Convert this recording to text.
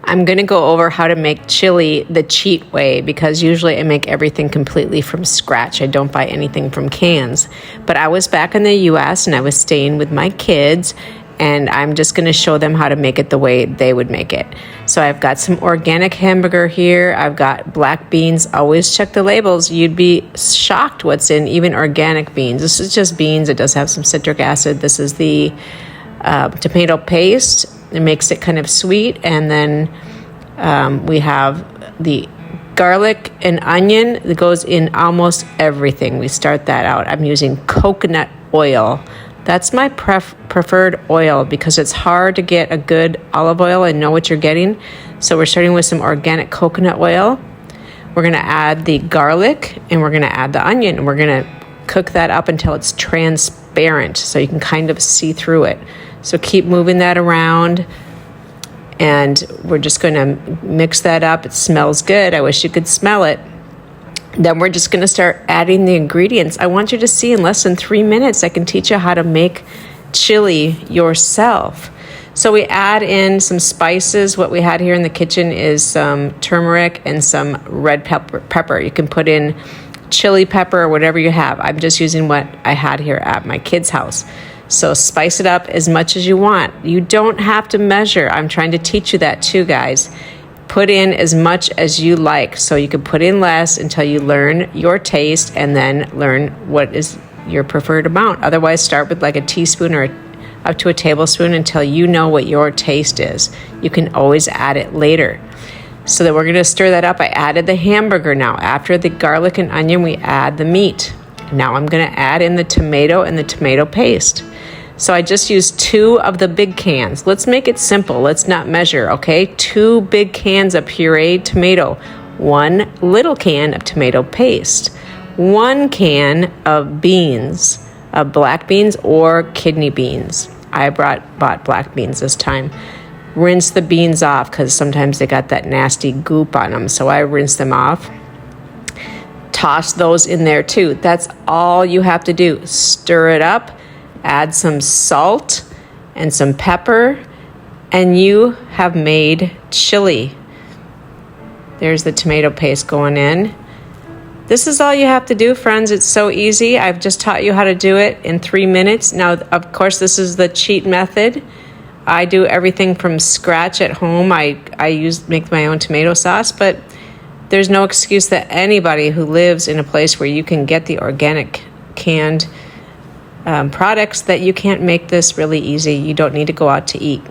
I'm going to go over how to make chili the cheat way, because usually I make everything completely from scratch. I don't buy anything from cans. But I was back in the US and I was staying with my kids, and I'm just going to show them how to make it the way they would make it. So I've got some organic hamburger here. I've got black beans. Always check the labels. You'd be shocked what's in even organic beans. This is just beans. It does have some citric acid. This is the tomato paste. It makes it kind of sweet. And then we have the garlic and onion that goes in almost everything. We start that out. I'm using coconut oil. That's my preferred oil because it's hard to get a good olive oil and know what you're getting. So we're starting with some organic coconut oil. We're going to add the garlic and we're going to add the onion. And we're going to cook that up until it's transparent so you can kind of see through it. So keep moving that around. And we're just going to mix that up. It smells good. I wish you could smell it. Then we're just going to start adding the ingredients. I want you to see in less than 3 minutes, I can teach you how to make chili yourself. So we add in some spices. What we had here in the kitchen is some turmeric and some red pepper. You can put in chili pepper or whatever you have. I'm just using what I had here at my kids' house. So spice it up as much as you want. You don't have to measure. I'm trying to teach you that too, guys. Put in as much as you like. So you can put in less until you learn your taste and then learn what is your preferred amount. Otherwise, start with like a teaspoon or up to a tablespoon until you know what your taste is. You can always add it later. So that we're going to stir that up. I added the hamburger now. After the garlic and onion, we add the meat. Now I'm going to add in the tomato and the tomato paste. So I just used 2 of the big cans. Let's make it simple. Let's not measure, okay? 2 big cans of pureed tomato, 1 little can of tomato paste, 1 can of beans, of black beans or kidney beans. I bought black beans this time. Rinse the beans off because sometimes they got that nasty goop on them. So I rinse them off. Toss those in there too. That's all you have to do. Stir it up. Add some salt and some pepper, and you have made chili. There's the tomato paste going in. This is all you have to do, friends. It's so easy. I've just taught you how to do it in 3 minutes. Now, of course, this is the cheat method. I do everything from scratch at home. I make my own tomato sauce, but there's no excuse that anybody who lives in a place where you can get the organic canned products that you can't make this really easy. You don't need to go out to eat.